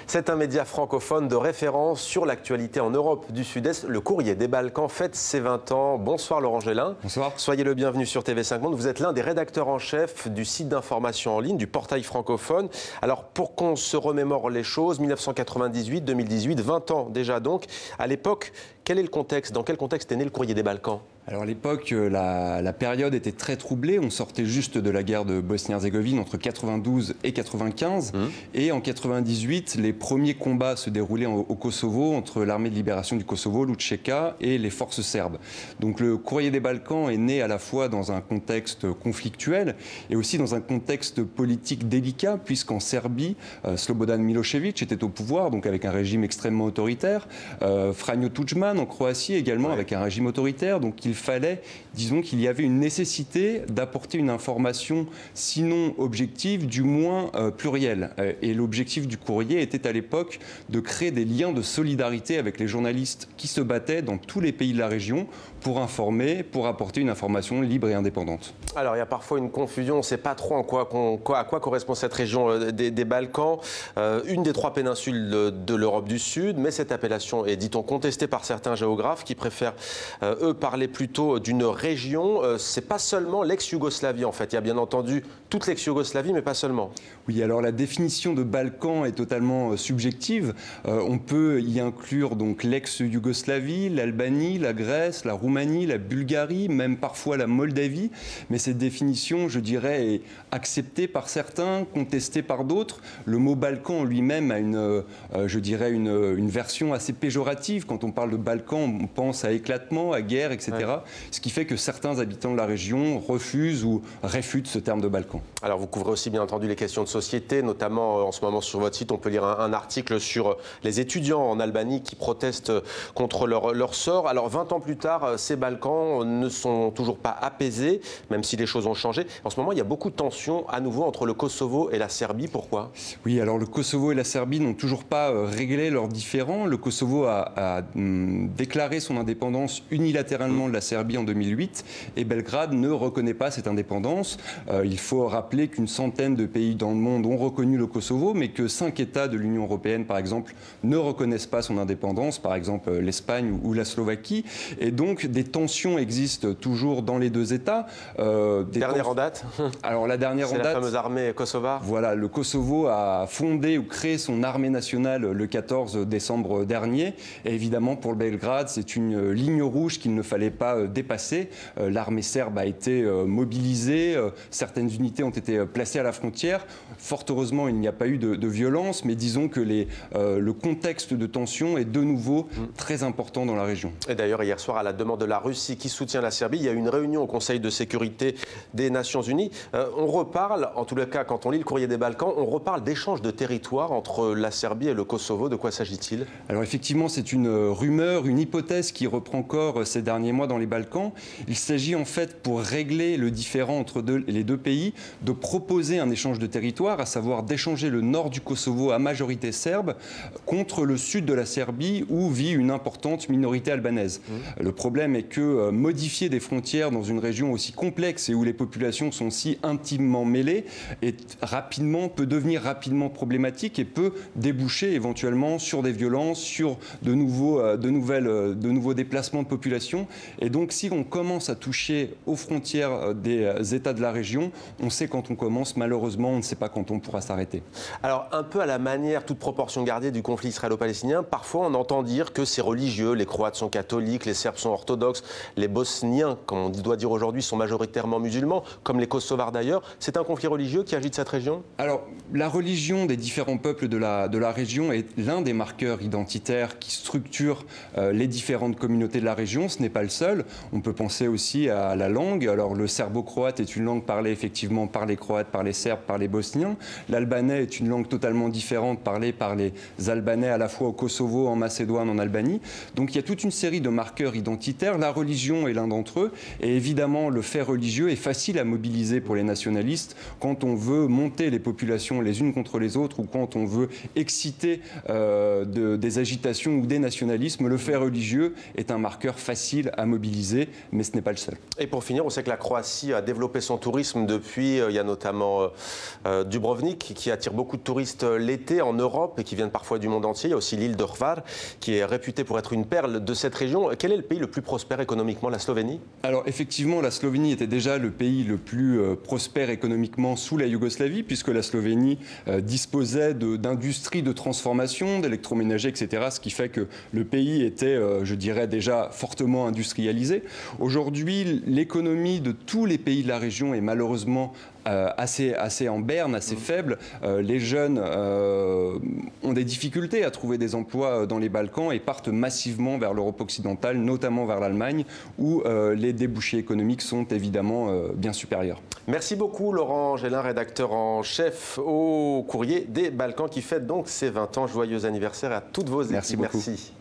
C'est un média francophone de référence sur l'actualité en Europe du Sud-Est. Le Courrier des Balkans fête ses 20 ans. Bonsoir Laurent Gélin. Bonsoir. Soyez le bienvenu sur TV5 Monde. Vous êtes l'un des rédacteurs en chef du site d'information en ligne, du portail francophone. Alors pour qu'on se remémore les choses, 1998, 2018, 20 ans déjà donc. À l'époque, quel est le contexte? Dans quel contexte est né le Courrier des Balkans? Alors à l'époque, la période était très troublée. On sortait juste de la guerre de Bosnie-Herzégovine entre 92 et 95. Et en 98, les premiers combats se déroulaient au Kosovo entre l'armée de libération du Kosovo, l'UÇK, et les forces serbes. Donc le Courrier des Balkans est né à la fois dans un contexte conflictuel et aussi dans un contexte politique délicat, puisqu'en Serbie, Slobodan Milošević était au pouvoir, donc avec un régime extrêmement autoritaire. Franjo Tudjman en Croatie également, avec un régime autoritaire. Donc il fallait, disons qu'il y avait une nécessité d'apporter une information, sinon objective, du moins plurielle. Et l'objectif du Courrier était à l'époque de créer des liens de solidarité avec les journalistes qui se battaient dans tous les pays de la région pour informer, pour apporter une information libre et indépendante. Alors il y a parfois une confusion, on ne sait pas trop à quoi correspond cette région des Balkans, une des trois péninsules de l'Europe du Sud, mais cette appellation est, dit-on, contestée par certains géographes qui préfèrent, eux, parler plutôt d'une région. C'est pas seulement l'ex-Yougoslavie en fait, il y a bien entendu toute l'ex-Yougoslavie, mais pas seulement. Oui, alors la définition de Balkan est totalement subjective. On peut y inclure donc l'ex-Yougoslavie, l'Albanie, la Grèce, la Roumanie, la Bulgarie, même parfois la Moldavie. Mais cette définition, je dirais, est acceptée par certains, contestée par d'autres. Le mot Balkan lui-même a une version assez péjorative. Quand on parle de Balkan, on pense à éclatement, à guerre, etc. Ouais. Ce qui fait que certains habitants de la région refusent ou réfutent ce terme de Balkan. Alors vous couvrez aussi bien entendu les questions de société, notamment en ce moment sur votre site, on peut lire un article sur les étudiants en Albanie qui protestent contre leur sort. Alors 20 ans plus tard, ces Balkans ne sont toujours pas apaisés, même si les choses ont changé. En ce moment, il y a beaucoup de tensions à nouveau entre le Kosovo et la Serbie. Pourquoi? Oui, alors le Kosovo et la Serbie n'ont toujours pas réglé leurs différends. Le Kosovo a déclaré son indépendance unilatéralement de la Serbie en 2008 et Belgrade ne reconnaît pas cette indépendance. Il faut rappeler qu'une centaine de pays dans le monde ont reconnu le Kosovo, mais que 5 États de l'Union européenne, par exemple, ne reconnaissent pas son indépendance, par exemple l'Espagne ou la Slovaquie. Et donc, des tensions existent toujours dans les deux États. Dernière en date? Alors, la dernière en date, c'est la fameuse armée kosovare. Voilà, le Kosovo a fondé ou créé son armée nationale le 14 décembre dernier. Et évidemment, pour le Belgrade, c'est une ligne rouge qu'il ne fallait pas dépasser. L'armée serbe a été mobilisée, certaines unités ont été placées à la frontière. Fort heureusement, il n'y a pas eu de violence, mais disons que le contexte de tension est de nouveau très important dans la région. Et d'ailleurs, hier soir, à la demande de la Russie qui soutient la Serbie, il y a eu une réunion au Conseil de sécurité des Nations Unies. On reparle, en tous les cas, quand on lit le Courrier des Balkans, on reparle d'échanges de territoire entre la Serbie et le Kosovo. De quoi s'agit-il? Alors effectivement, c'est une rumeur, une hypothèse qui reprend corps ces derniers mois dans les Balkans. Il s'agit en fait, pour régler le différend entre les deux pays, de proposer un échange de territoire, à savoir d'échanger le nord du Kosovo à majorité serbe contre le sud de la Serbie où vit une importante minorité albanaise. Le problème est que modifier des frontières dans une région aussi complexe et où les populations sont si intimement mêlées peut devenir rapidement problématique et peut déboucher éventuellement sur des violences, sur de nouveaux déplacements de population. Et donc si on commence à toucher aux frontières des États de la région, on sait quand on commence, malheureusement, on ne sait pas quand on pourra s'arrêter. Alors, un peu à la manière, toute proportion gardée du conflit israélo-palestinien, parfois on entend dire que c'est religieux, les Croates sont catholiques, les Serbes sont orthodoxes, les Bosniens, comme on doit dire aujourd'hui, sont majoritairement musulmans, comme les Kosovars d'ailleurs. C'est un conflit religieux qui agite cette région? Alors, la religion des différents peuples de la région est l'un des marqueurs identitaires qui structurent les différentes communautés de la région. Ce n'est pas le seul. On peut penser aussi à la langue. Alors, le serbo-croate est une langue parlée effectivement par les Croates, par les Serbes, par les Bosniens. L'albanais est une langue totalement différente, parlée par les Albanais à la fois au Kosovo, en Macédoine, en Albanie. Donc il y a toute une série de marqueurs identitaires. La religion est l'un d'entre eux. Et évidemment, le fait religieux est facile à mobiliser pour les nationalistes quand on veut monter les populations les unes contre les autres ou quand on veut exciter des agitations ou des nationalismes. Le fait religieux est un marqueur facile à mobiliser, mais ce n'est pas le seul. Et pour finir, on sait que la Croatie a développé son tourisme depuis. Il y a notamment Dubrovnik qui attire beaucoup de touristes l'été en Europe et qui viennent parfois du monde entier. Il y a aussi l'île de Hvar qui est réputée pour être une perle de cette région. Quel est le pays le plus prospère économiquement, la Slovénie? Alors effectivement, la Slovénie était déjà le pays le plus prospère économiquement sous la Yougoslavie, puisque la Slovénie disposait d'industries de transformation, d'électroménager, etc. Ce qui fait que le pays était, je dirais, déjà fortement industrialisé. Aujourd'hui, l'économie de tous les pays de la région est malheureusement assez en berne, assez faible. Les jeunes ont des difficultés à trouver des emplois dans les Balkans et partent massivement vers l'Europe occidentale, notamment vers l'Allemagne, où les débouchés économiques sont évidemment bien supérieurs. Merci beaucoup Laurent Gélin, rédacteur en chef au Courrier des Balkans, qui fête donc ses 20 ans. Joyeux anniversaire à toutes vos équipes. Merci beaucoup. Merci.